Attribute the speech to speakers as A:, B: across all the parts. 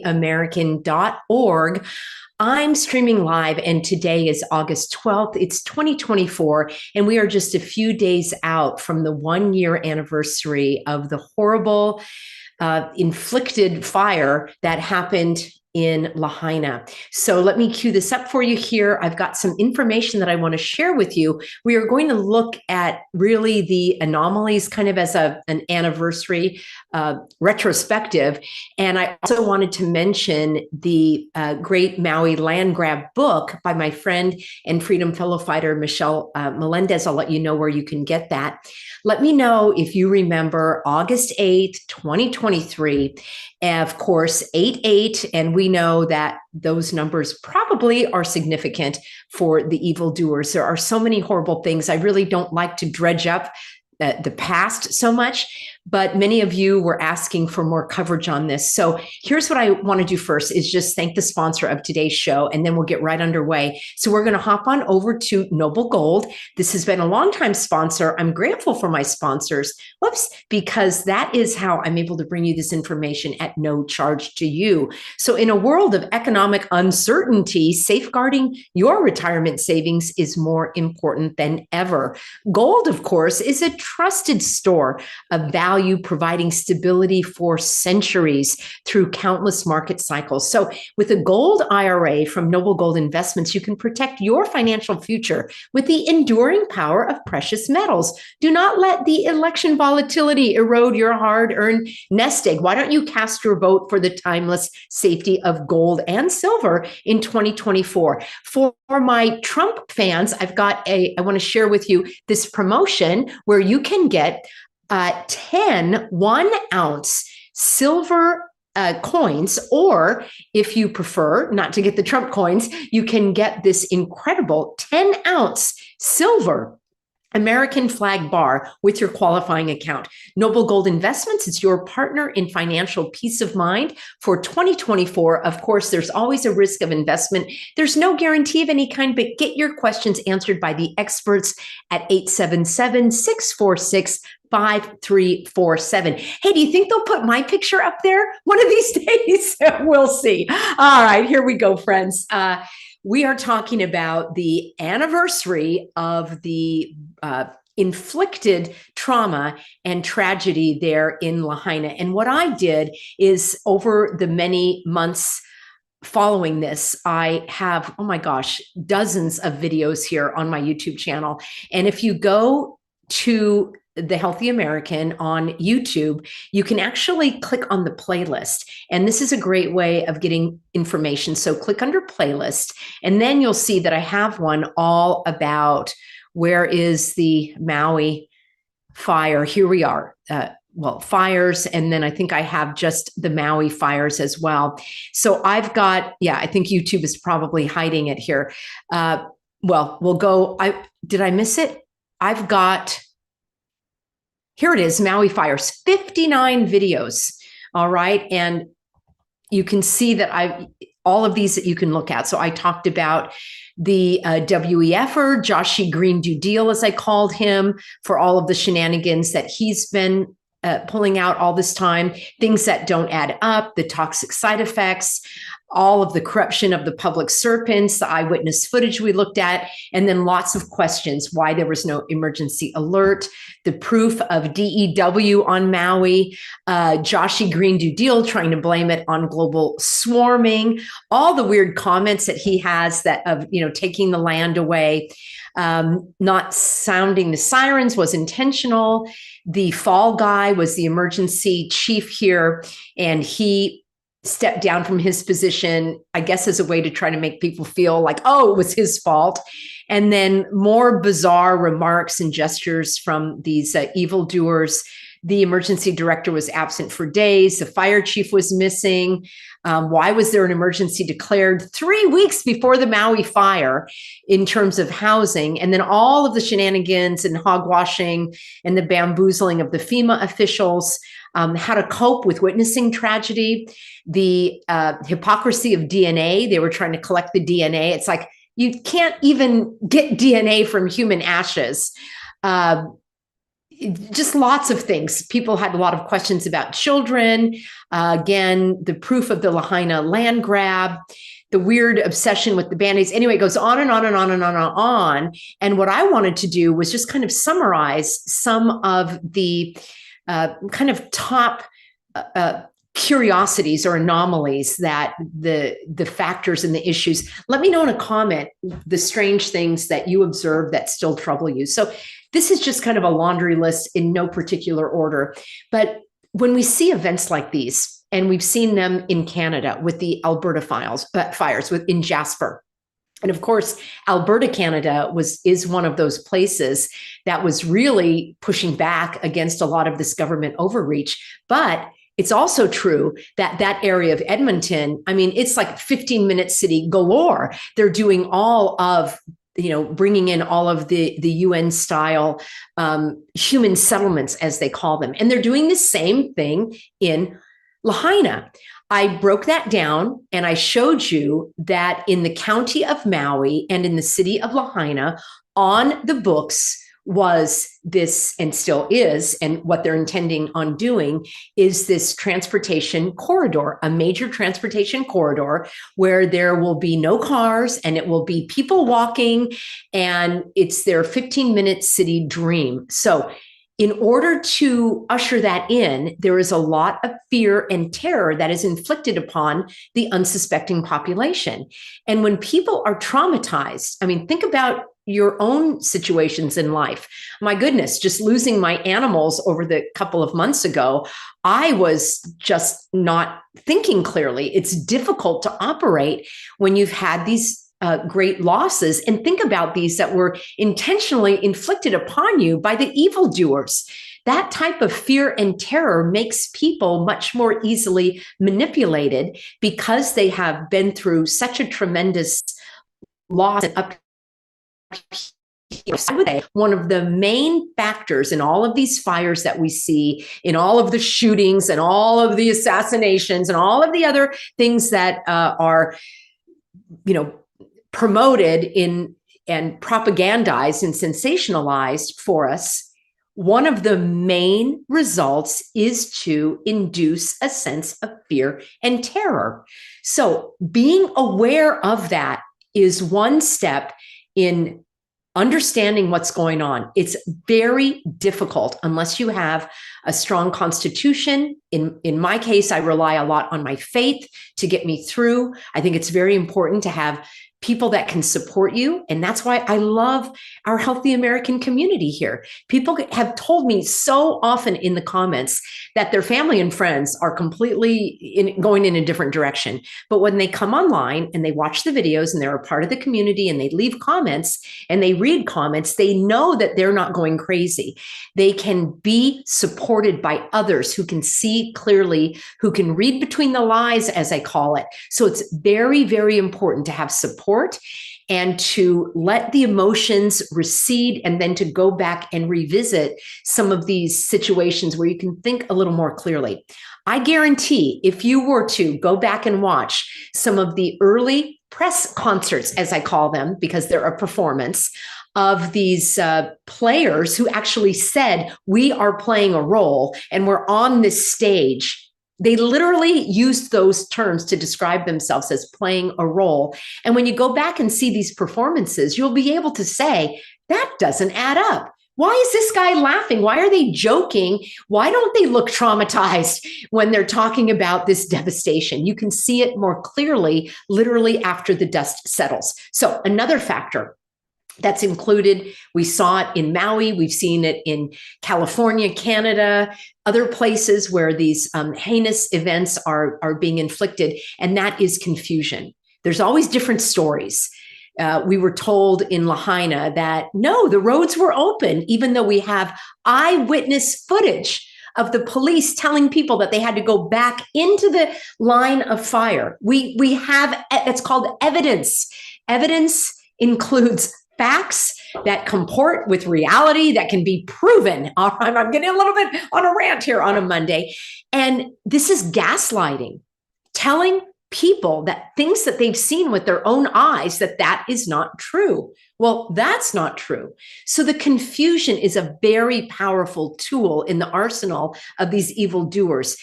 A: healthyamerican.org. I'm streaming live, and today is August 12th. It's 2024, and we are just a few days out from the 1-year anniversary of the horrible inflicted fire that happened in Lahaina. So let me cue this up for you here. I've got some information that I want to share with you. We are going to look at really the anomalies kind of as an anniversary retrospective. And I also wanted to mention the great Maui land grab book by my friend and freedom fellow fighter, Michelle Melendez. I'll let you know where you can get that. Let me know if you remember August 8th, 2023. Of course, 8-8, and we know that those numbers probably are significant for the evildoers. There are so many horrible things. I really don't like to dredge up the past so much, but many of you were asking for more coverage on this. So here's what I want to do first is just thank the sponsor of today's show, and then we'll get right underway. So we're going to hop on over to Noble Gold. This has been a longtime sponsor. I'm grateful for my sponsors. Because that is how I'm able to bring you this information at no charge to you. So in a world of economic uncertainty, safeguarding your retirement savings is more important than ever. Gold, of course, is a trusted store of value, providing stability for centuries through countless market cycles. So with a gold IRA from Noble Gold Investments, you can protect your financial future with the enduring power of precious metals. Do not let the election volatility erode your hard-earned nest egg. Why don't you cast your vote for the timeless safety of gold and silver in 2024? For my Trump fans, I want to share with you this promotion where you can get 10 1-ounce silver coins, or if you prefer not to get the Trump coins, you can get this incredible 10-ounce silver American flag bar with your qualifying account. Noble Gold Investments is your partner in financial peace of mind for 2024. Of course, there's always a risk of investment. There's no guarantee of any kind, but get your questions answered by the experts at 877-646-5347. Hey, do you think they'll put my picture up there one of these days? We'll see. All right, here we go, friends. We are talking about the anniversary of the inflicted trauma and tragedy there in Lahaina. And what I did is, over the many months following this, I have, oh my gosh, dozens of videos here on my YouTube channel. And if you go to The Healthy American on YouTube, you can actually click on the playlist. And this is a great way of getting information. So click under playlist, and then you'll see that I have one all about where is the Maui fire. Here we are. Fires. And then I think I have just the Maui fires as well. So I've got, I think YouTube is probably hiding it here. We'll go. Did I miss it? I've got, here it is, Maui fires, 59 videos. All right. And you can see that all of these that you can look at. So I talked about the WEFer, Joshi Green Do Deal, as I called him, for all of the shenanigans that he's been pulling out all this time, things that don't add up, the toxic side effects, all of the corruption of the public serpents, the eyewitness footage we looked at, and then lots of questions, why there was no emergency alert, the proof of DEW on Maui, Joshi Green Do Deal trying to blame it on global swarming, all the weird comments that he has that of, taking the land away, not sounding the sirens was intentional. The fall guy was the emergency chief here, and he stepped down from his position, I guess, as a way to try to make people feel like, oh, it was his fault. And then more bizarre remarks and gestures from these evildoers. The emergency director was absent for days. The fire chief was missing. Why was there an emergency declared 3 weeks before the Maui fire in terms of housing? And then all of the shenanigans and hogwashing and the bamboozling of the FEMA officials, how to cope with witnessing tragedy, the hypocrisy of DNA. They were trying to collect the DNA. It's like, you can't even get DNA from human ashes. just lots of things. People had a lot of questions about children. Again, the proof of the Lahaina land grab, the weird obsession with the Band-Aids. Anyway, it goes on and on and on and on and on. And what I wanted to do was just kind of summarize some of the kind of top curiosities or anomalies that the factors and the issues. Let me know in a comment the strange things that you observe that still trouble you. So this is just kind of a laundry list in no particular order. But when we see events like these, and we've seen them in Canada with the Alberta fires in Jasper. And of course, Alberta, Canada is one of those places that was really pushing back against a lot of this government overreach. But it's also true that that area of Edmonton, I mean, it's like 15-minute city galore. They're doing all of, bringing in all of the UN style human settlements, as they call them. And they're doing the same thing in Lahaina. I broke that down and I showed you that in the county of Maui and in the city of Lahaina, on the books was this, and still is, and what they're intending on doing is this transportation corridor, a major transportation corridor where there will be no cars and it will be people walking, and it's their 15-minute city dream. So in order to usher that in, there is a lot of fear and terror that is inflicted upon the unsuspecting population. And when people are traumatized, I mean, think about your own situations in life. My goodness, just losing my animals over the couple of months ago, I was just not thinking clearly. It's difficult to operate when you've had these great losses, and think about these that were intentionally inflicted upon you by the evildoers. That type of fear and terror makes people much more easily manipulated because they have been through such a tremendous loss and upheaval. One of the main factors in all of these fires that we see, in all of the shootings and all of the assassinations and all of the other things that are, promoted in and propagandized and sensationalized for us, one of the main results is to induce a sense of fear and terror. So being aware of that is one step in understanding what's going on. It's very difficult unless you have a strong constitution. In my case, I rely a lot on my faith to get me through. I think it's very important to have people that can support you. And that's why I love our Healthy American community here. People have told me so often in the comments that their family and friends are completely going in a different direction. But when they come online and they watch the videos and they're a part of the community and they leave comments and they read comments, they know that they're not going crazy. They can be supported by others who can see clearly, who can read between the lies, as I call it. So it's very, very important to have support and to let the emotions recede, and then to go back and revisit some of these situations where you can think a little more clearly. I guarantee if you were to go back and watch some of the early press concerts, as I call them, because they're a performance of these players who actually said, we are playing a role and we're on this stage. They literally used those terms to describe themselves as playing a role. And when you go back and see these performances, you'll be able to say, that doesn't add up. Why is this guy laughing? Why are they joking? Why don't they look traumatized when they're talking about this devastation? You can see it more clearly, literally after the dust settles. So another factor that's included, we saw it in Maui, we've seen it in California, Canada, other places where these heinous events are being inflicted, and that is confusion. There's always different stories. We were told in Lahaina that, no, the roads were open, even though we have eyewitness footage of the police telling people that they had to go back into the line of fire. We have, that's called evidence. Evidence includes facts that comport with reality that can be proven. All right, I'm getting a little bit on a rant here on a Monday. And this is gaslighting, telling people that things that they've seen with their own eyes that is not true. Well, that's not true. So the confusion is a very powerful tool in the arsenal of these evildoers.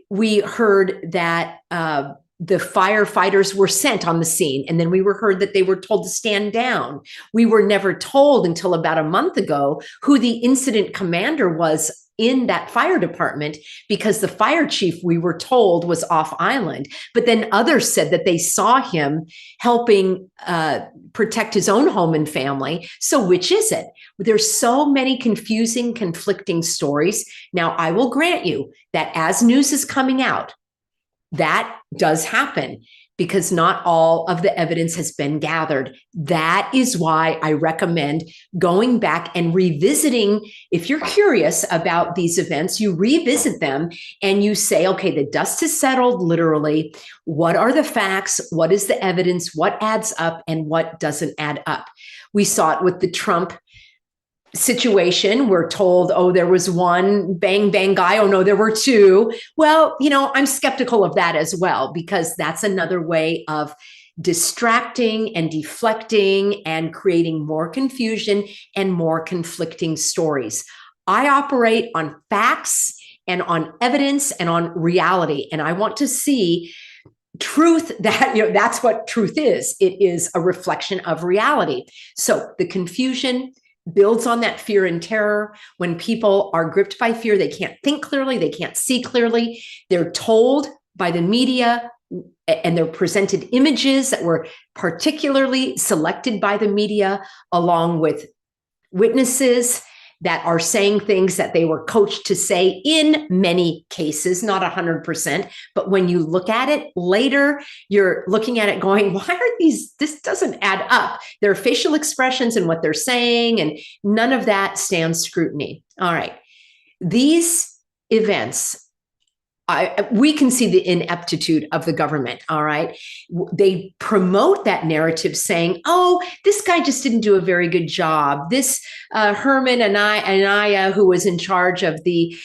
A: We heard that the firefighters were sent on the scene, and then we were heard that they were told to stand down. We were never told until about a month ago who the incident commander was in that fire department, because the fire chief, we were told, was off island. But then others said that they saw him helping protect his own home and family. So which is it? There's so many confusing, conflicting stories. Now, I will grant you that as news is coming out, that does happen, because not all of the evidence has been gathered. That is why I recommend going back and revisiting. If you're curious about these events, you revisit them and you say, okay, the dust has settled, literally. What are the facts? What is the evidence? What adds up and what doesn't add up? We saw it with the Trump situation. We're told, oh, there was one bang bang guy. Oh no, there were two. Well, I'm skeptical of that as well, because that's another way of distracting and deflecting and creating more confusion and more conflicting stories. I operate on facts and on evidence and on reality. And I want to see truth, that's what truth is. It is a reflection of reality. So the confusion builds on that fear and terror. When people are gripped by fear, they can't think clearly, they can't see clearly. They're told by the media, and they're presented images that were particularly selected by the media, along with witnesses that are saying things that they were coached to say in many cases, not 100%. But when you look at it later, you're looking at it going, why are this doesn't add up. Their facial expressions and what they're saying, and none of that stands scrutiny. All right. These events, we can see the ineptitude of the government. All right. They promote that narrative saying, oh, this guy just didn't do a very good job. This Herman Anaya, who was in charge of the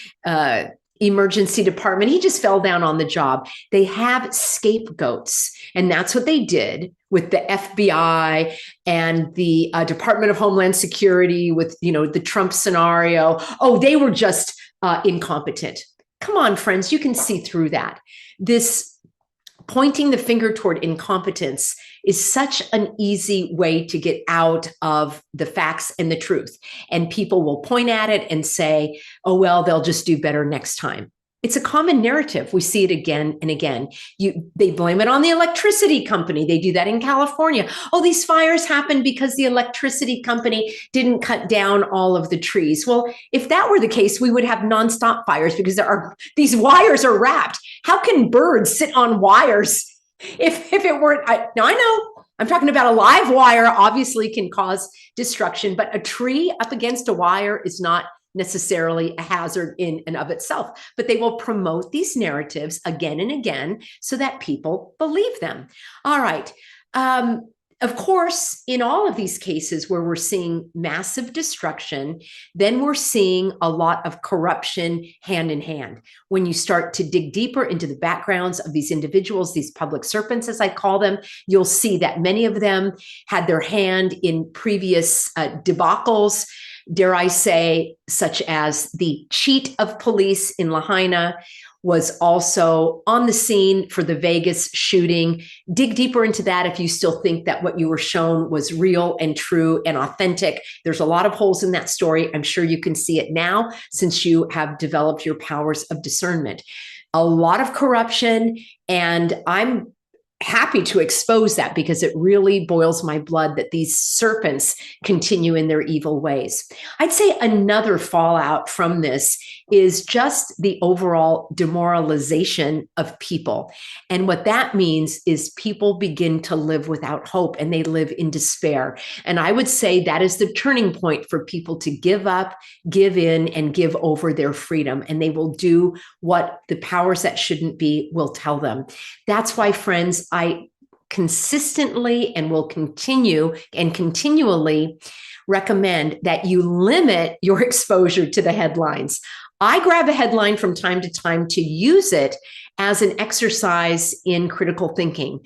A: emergency department, he just fell down on the job. They have scapegoats. And that's what they did with the FBI and the Department of Homeland Security with, the Trump scenario. Oh, they were just incompetent. Come on, friends, you can see through that. This pointing the finger toward incompetence is such an easy way to get out of the facts and the truth. And people will point at it and say, oh, well, they'll just do better next time. It's a common narrative. We see it again and again. They blame it on the electricity company. They do that in California. Oh, these fires happened because the electricity company didn't cut down all of the trees. Well, if that were the case, we would have nonstop fires, because these wires are wrapped. How can birds sit on wires if it weren't? Now, I know I'm talking about a live wire, obviously can cause destruction, but a tree up against a wire is not necessarily a hazard in and of itself. But they will promote these narratives again and again so that people believe them. All right. Of course, in all of these cases where we're seeing massive destruction, then we're seeing a lot of corruption hand in hand. When you start to dig deeper into the backgrounds of these individuals, these public serpents, as I call them, you'll see that many of them had their hand in previous debacles, dare I say, such as the cheat of police in Lahaina, was also on the scene for the Vegas shooting. Dig deeper into that if you still think that what you were shown was real and true and authentic. There's a lot of holes in that story. I'm sure you can see it now since you have developed your powers of discernment. A lot of corruption, and I'm happy to expose that because it really boils my blood that these serpents continue in their evil ways. I'd say another fallout from this is just the overall demoralization of people. And what that means is people begin to live without hope and they live in despair. And I would say that is the turning point for people to give up, give in, and give over their freedom. And they will do what the powers that shouldn't be will tell them. That's why, friends, I consistently and will continue and continually recommend that you limit your exposure to the headlines. I grab a headline from time to time to use it as an exercise in critical thinking,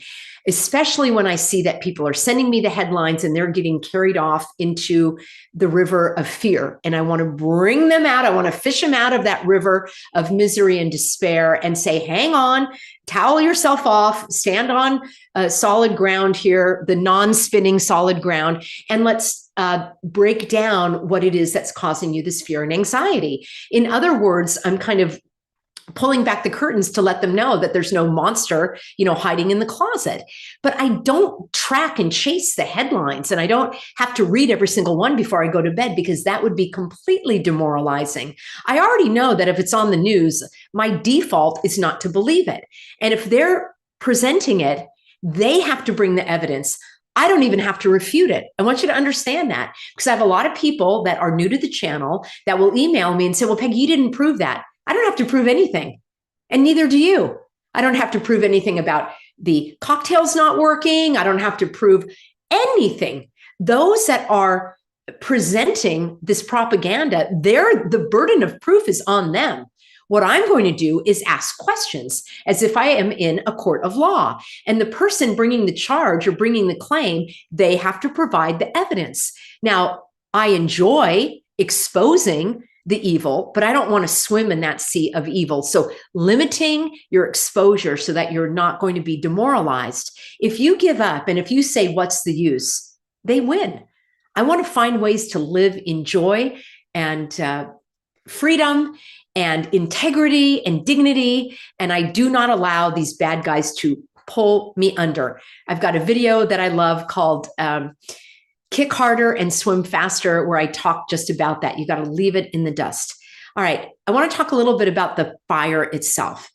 A: especially when I see that people are sending me the headlines and they're getting carried off into the river of fear. And I want to bring them out. I want to fish them out of that river of misery and despair and say, hang on, towel yourself off, stand on solid ground here, the non-spinning solid ground, and let's break down what it is that's causing you this fear and anxiety. In other words, I'm kind of pulling back the curtains to let them know that there's no monster, hiding in the closet. But I don't track and chase the headlines, and I don't have to read every single one before I go to bed, because that would be completely demoralizing. I already know that if it's on the news, my default is not to believe it. And if they're presenting it, they have to bring the evidence. I don't even have to refute it. I want you to understand that, because I have a lot of people that are new to the channel that will email me and say, well, Peggy, you didn't prove that. I don't have to prove anything, and neither do you. I don't have to prove anything about the cocktails not working. I don't have to prove anything. Those that are presenting this propaganda, the burden of proof is on them. What I'm going to do is ask questions as if I am in a court of law. And the person bringing the charge or bringing the claim, they have to provide the evidence. Now, I enjoy exposing the evil, but I don't want to swim in that sea of evil. So limiting your exposure so that you're not going to be demoralized. If you give up and if you say, what's the use? They win. I want to find ways to live in joy and freedom and integrity and dignity. And I do not allow these bad guys to pull me under. I've got a video that I love called Kick Harder and Swim Faster, where I talk just about that. You got to leave it in the dust. All right. I want to talk a little bit about the fire itself.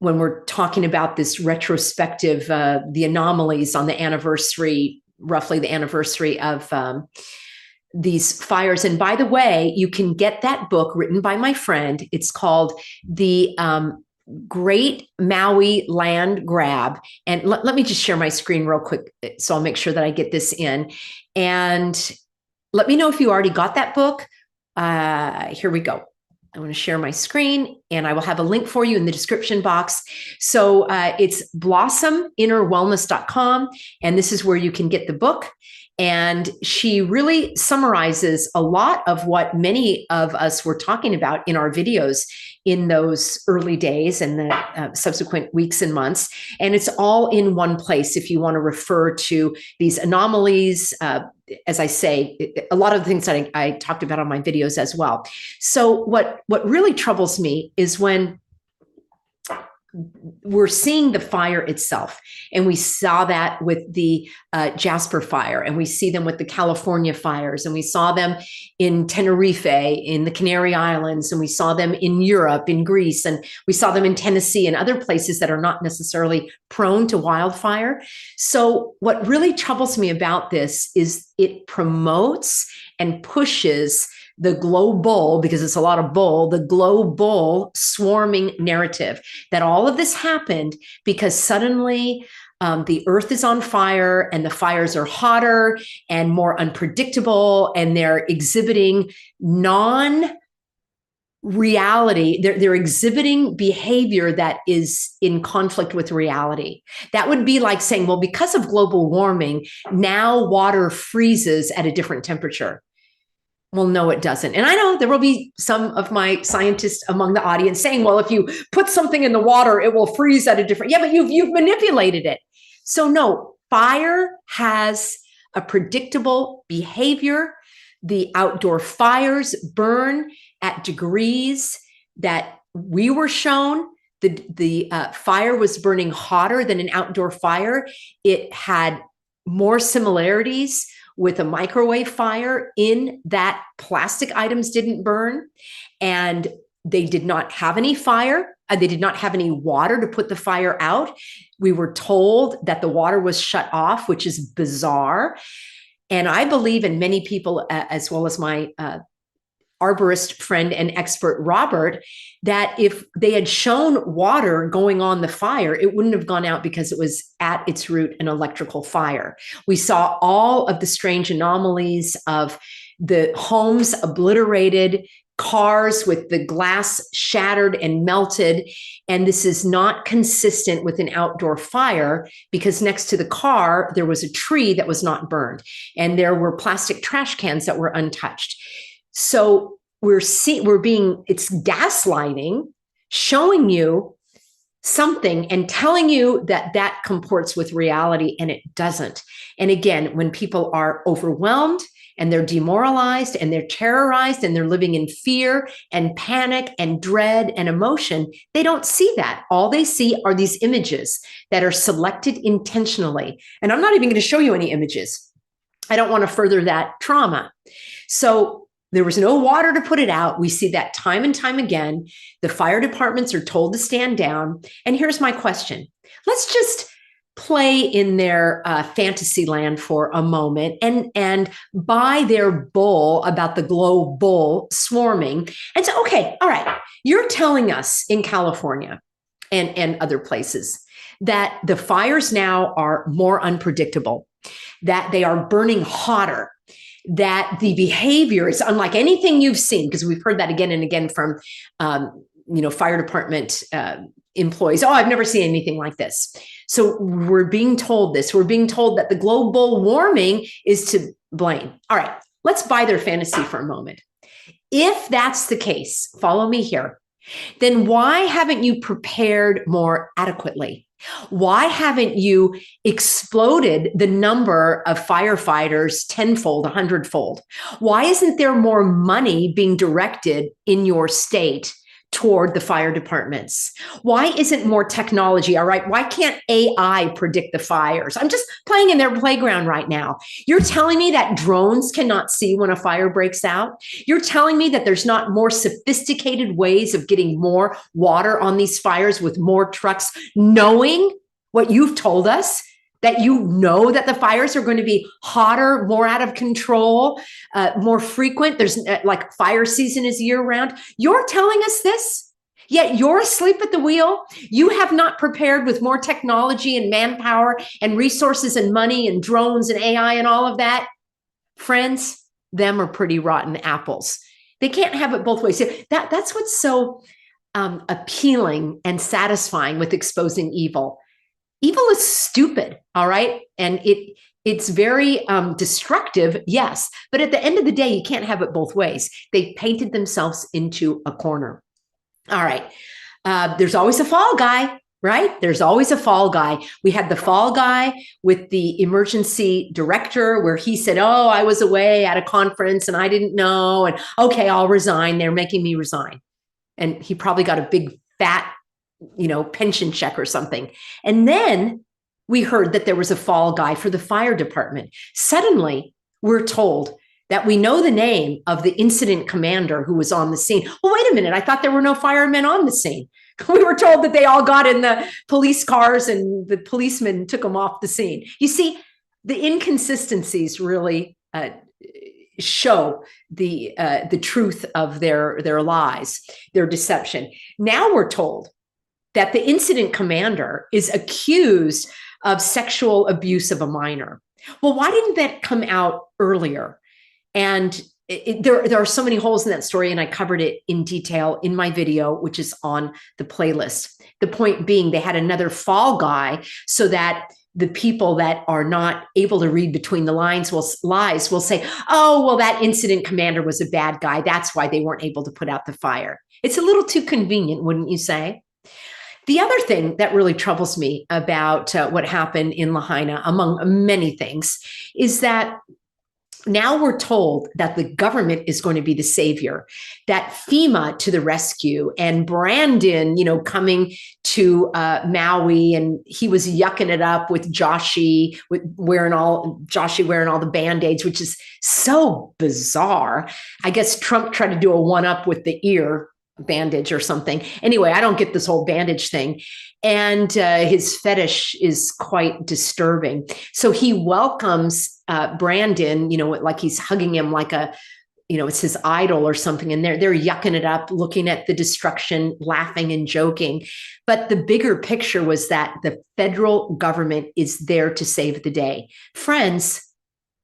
A: When we're talking about this retrospective, the anomalies on the anniversary, roughly the anniversary of these fires. And by the way, you can get that book written by my friend. It's called The Great Maui Land Grab. And let me just share my screen real quick, so I'll make sure that I get this in. And let me know if you already got that book. Here we go. I want to share my screen, and I will have a link for you in the description box. So it's blossominnerwellness.com, and this is where you can get the book. And she really summarizes a lot of what many of us were talking about in our videos in those early days and the subsequent weeks and months. And it's all in one place if you want to refer to these anomalies. As I say, a lot of the things that I talked about on my videos as well. So what really troubles me is when we're seeing the fire itself. And we saw that with the Jasper fire, and we see them with the California fires, and we saw them in Tenerife, in the Canary Islands, and we saw them in Europe, in Greece, and we saw them in Tennessee and other places that are not necessarily prone to wildfire. So what really troubles me about this is it promotes and pushes the global, because it's a lot of bull, the global swarming narrative that all of this happened because suddenly the earth is on fire and the fires are hotter and more unpredictable, and they're exhibiting non-reality. They're exhibiting behavior that is in conflict with reality. That would be like saying, well, because of global warming, now water freezes at a different temperature. Well, no, it doesn't. And I know there will be some of my scientists among the audience saying, well, if you put something in the water, it will freeze at a different, yeah, but you've manipulated it. So no, fire has a predictable behavior. The outdoor fires burn at degrees that we were shown. The fire was burning hotter than an outdoor fire. It had more similarities with a microwave fire in that plastic items didn't burn, and they did not have any fire. They did not have any water to put the fire out. We were told that the water was shut off, which is bizarre. And I believe, in many people, as well as my arborist friend and expert Robert, that if they had shown water going on the fire, it wouldn't have gone out because it was at its root an electrical fire. We saw all of the strange anomalies of the homes obliterated cars with the glass shattered and melted. And this is not consistent with an outdoor fire because next to the car, there was a tree that was not burned and there were plastic trash cans that were untouched. So it's gaslighting, showing you something and telling you that that comports with reality, and it doesn't. And again, when people are overwhelmed and they're demoralized and they're terrorized and they're living in fear and panic and dread and emotion, they don't see that. All they see are these images that are selected intentionally. And I'm not even going to show you any images. I don't want to further that trauma. So there was no water to put it out. We see that time and time again. The fire departments are told to stand down. And here's my question. Let's just play in their fantasy land for a moment and buy their bull about the globe bull swarming. And so, okay, all right, you're telling us in California and other places that the fires now are more unpredictable, that they are burning hotter, that the behavior is unlike anything you've seen, because we've heard that again and again from, fire department employees. Oh, I've never seen anything like this. So we're being told this. We're being told that the global warming is to blame. All right, let's buy their fantasy for a moment. If that's the case, follow me here, then why haven't you prepared more adequately? Why haven't you exploded the number of firefighters tenfold, 100-fold? Why isn't there more money being directed in your state toward the fire departments? Why isn't more technology? All right. Why can't AI predict the fires? I'm just playing in their playground right now. You're telling me that drones cannot see when a fire breaks out? You're telling me that there's not more sophisticated ways of getting more water on these fires with more trucks, knowing what you've told us, that you know that the fires are going to be hotter, more out of control, more frequent. There's like fire season is year round. You're telling us this, yet you're asleep at the wheel. You have not prepared with more technology and manpower and resources and money and drones and AI and all of that. Friends, them are pretty rotten apples. They can't have it both ways. That's what's so appealing and satisfying with exposing evil. Evil is stupid, all right? And it's very destructive, yes. But at the end of the day, you can't have it both ways. They painted themselves into a corner. All right. There's always a fall guy, right? There's always a fall guy. We had the fall guy with the emergency director where he said, oh, I was away at a conference and I didn't know. And okay, I'll resign. They're making me resign. And he probably got a big fat pension check or something. And then we heard that there was a fall guy for the fire department. Suddenly, we're told that we know the name of the incident commander who was on the scene. Well, wait a minute. I thought there were no firemen on the scene. We were told that they all got in the police cars and the policemen took them off the scene. You see, the inconsistencies really show the truth of their lies, their deception. Now we're told that the incident commander is accused of sexual abuse of a minor. Well, why didn't that come out earlier? And there are so many holes in that story, and I covered it in detail in my video, which is on the playlist. The point being, they had another fall guy so that the people that are not able to read between the lies will say, oh, well, that incident commander was a bad guy. That's why they weren't able to put out the fire. It's a little too convenient, wouldn't you say? The other thing that really troubles me about what happened in Lahaina, among many things, is that now we're told that the government is going to be the savior, that FEMA to the rescue, and Brandon, coming to Maui, and he was yucking it up with Joshie, wearing all the Band-Aids, which is so bizarre. I guess Trump tried to do a one-up with the ear bandage or something. Anyway, I don't get this whole bandage thing. And his fetish is quite disturbing. So he welcomes Brandon, like he's hugging him like it's his idol or something. And they're yucking it up, looking at the destruction, laughing and joking. But the bigger picture was that the federal government is there to save the day. Friends,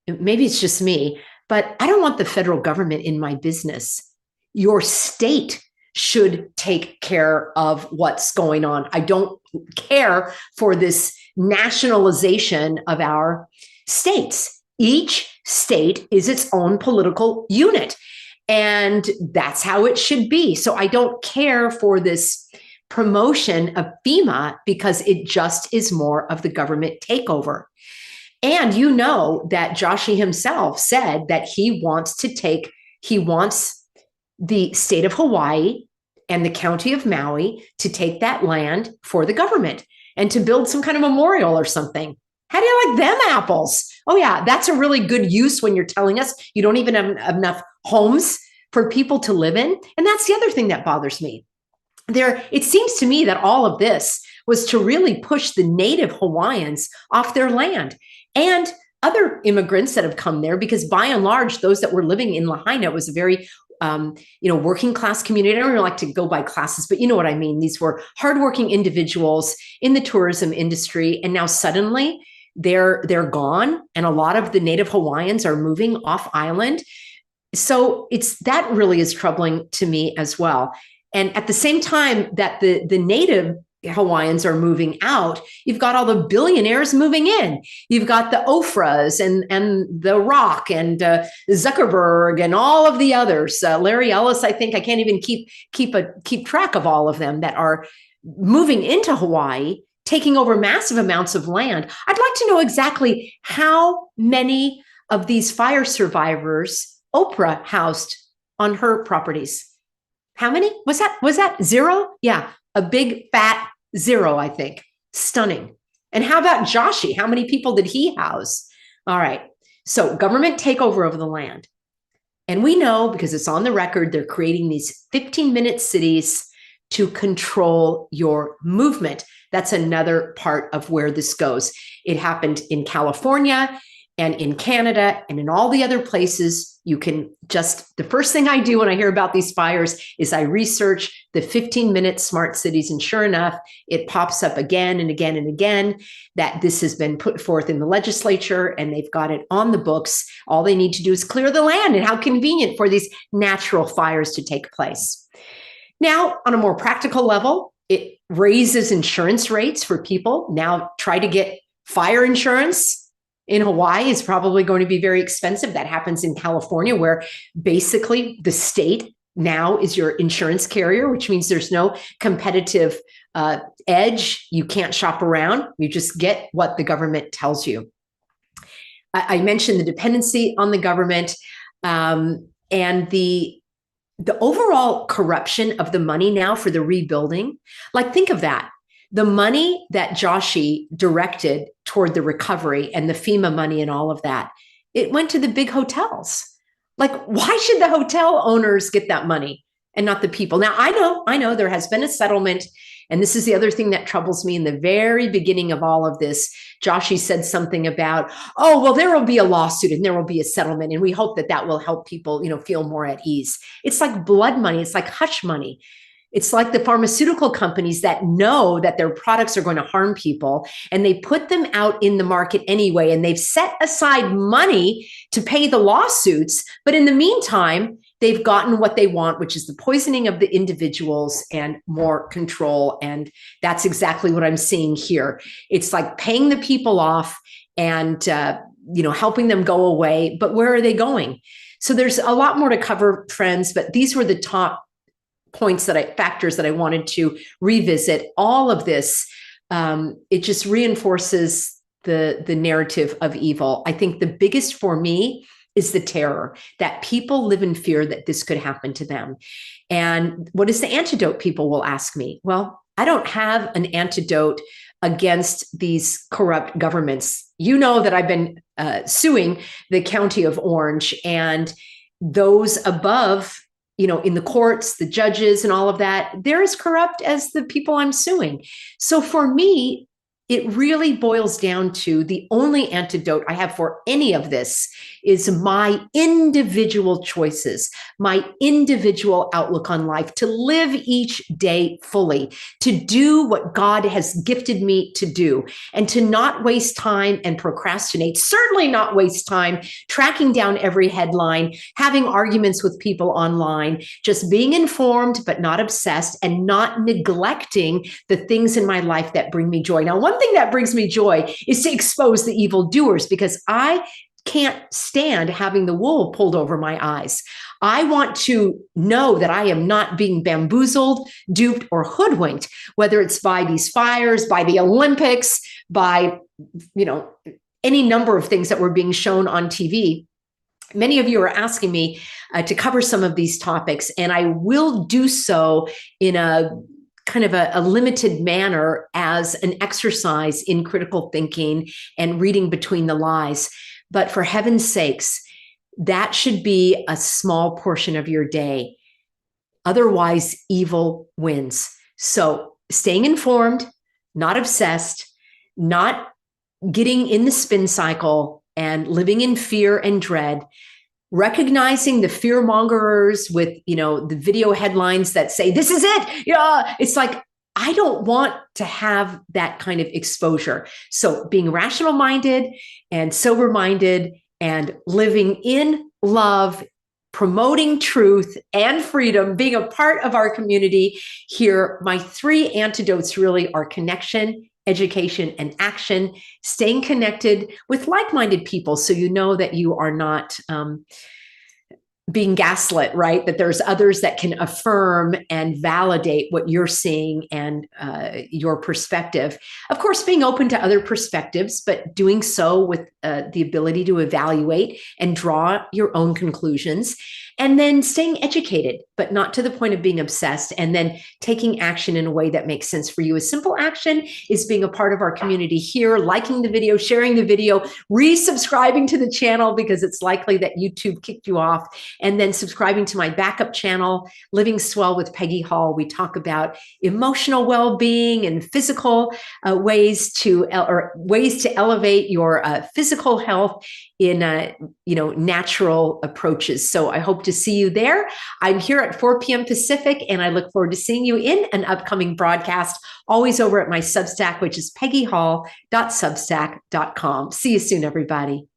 A: maybe it's just me, but I don't want the federal government in my business. your state should take care of what's going on. I don't care for this nationalization of our states. Each state is its own political unit, and that's how it should be. So I don't care for this promotion of FEMA because it just is more of the government takeover. And you know that Joshi himself said that he wants the state of Hawaii and the county of Maui to take that land for the government and to build some kind of memorial or something. How do you like them apples? Oh yeah, that's a really good use when you're telling us you don't even have enough homes for people to live in. And that's the other thing that bothers me. It seems to me that all of this was to really push the native Hawaiians off their land and other immigrants that have come there, because by and large, those that were living in Lahaina was a very working class community. I don't really like to go by classes, but you know what I mean. These were hardworking individuals in the tourism industry, and now suddenly they're gone, and a lot of the native Hawaiians are moving off island. So that really is troubling to me as well. And at the same time that the native Hawaiians are moving out, you've got all the billionaires moving in. You've got the Ofras and the Rock and Zuckerberg and all of the others. Larry Ellis, I think I can't even keep track of all of them that are moving into Hawaii, taking over massive amounts of land. I'd like to know exactly how many of these fire survivors Oprah housed on her properties. How many? Was that zero? Yeah, a big fat zero, I think. Stunning. And how about Joshi? How many people did he house? All right. So government takeover of the land. And we know, because it's on the record, they're creating these 15-minute cities to control your movement. That's another part of where this goes. It happened in California and in Canada and in all the other places. The first thing I do when I hear about these fires is I research the 15-minute smart cities. And sure enough, it pops up again and again and again that this has been put forth in the legislature and they've got it on the books. All they need to do is clear the land, and how convenient for these natural fires to take place. Now, on a more practical level, it raises insurance rates for people. Now try to get fire insurance in Hawaii is probably going to be very expensive. That happens in California, where basically the state now is your insurance carrier, which means there's no competitive edge. You can't shop around. You just get what the government tells you. I mentioned the dependency on the government and the overall corruption of the money now for the rebuilding. Like, think of that. The money that Joshi directed toward the recovery and the FEMA money and all of that, it went to the big hotels. Like, why should the hotel owners get that money and not the people? Now, I know there has been a settlement, and this is the other thing that troubles me. In the very beginning of all of this, Joshi said something about, oh, well, there will be a lawsuit and there will be a settlement, and we hope that will help people, feel more at ease. It's like blood money. It's like hush money. It's like the pharmaceutical companies that know that their products are going to harm people, and they put them out in the market anyway, and they've set aside money to pay the lawsuits. But in the meantime, they've gotten what they want, which is the poisoning of the individuals and more control. And that's exactly what I'm seeing here. It's like paying the people off and helping them go away. But where are they going? So there's a lot more to cover, friends, but these were the top factors that I wanted to revisit. All of this, it just reinforces the narrative of evil. I think the biggest for me is the terror that people live in fear that this could happen to them. And what is the antidote? People will ask me. Well, I don't have an antidote against these corrupt governments. You know that I've been suing the County of Orange, and those above, in the courts, the judges and all of that, they're as corrupt as the people I'm suing. So for me, it really boils down to the only antidote I have for any of this is my individual choices, my individual outlook on life, to live each day fully, to do what God has gifted me to do, and to not waste time and procrastinate, certainly not waste time tracking down every headline, having arguments with people online, just being informed but not obsessed, and not neglecting the things in my life that bring me joy. Now, one thing that brings me joy is to expose the evildoers, because I can't stand having the wool pulled over my eyes. I want to know that I am not being bamboozled, duped, or hoodwinked, whether it's by these fires, by the Olympics, by, any number of things that were being shown on TV. Many of you are asking me to cover some of these topics, and I will do so in a kind of a limited manner as an exercise in critical thinking and reading between the lies. But for heaven's sakes, that should be a small portion of your day. Otherwise, evil wins. So staying informed, not obsessed, not getting in the spin cycle and living in fear and dread, recognizing the fear mongers with, the video headlines that say, this is it. Yeah. It's like, I don't want to have that kind of exposure. So being rational minded and sober minded and living in love, promoting truth and freedom, being a part of our community here, my 3 antidotes really are connection, education, and action, staying connected with like-minded people so you know that you are not being gaslit, right? That there's others that can affirm and validate what you're seeing and your perspective. Of course, being open to other perspectives, but doing so with the ability to evaluate and draw your own conclusions. And then staying educated, but not to the point of being obsessed, and then taking action in a way that makes sense for you. A simple action is being a part of our community here, liking the video, sharing the video, resubscribing to the channel because it's likely that YouTube kicked you off, and then subscribing to my backup channel, Living Swell with Peggy Hall. We talk about emotional well-being and physical ways to elevate your physical health in natural approaches. So I hope to see you there. I'm here at 4 p.m. Pacific, and I look forward to seeing you in an upcoming broadcast, always over at my Substack, which is peggyhall.substack.com. See you soon, everybody.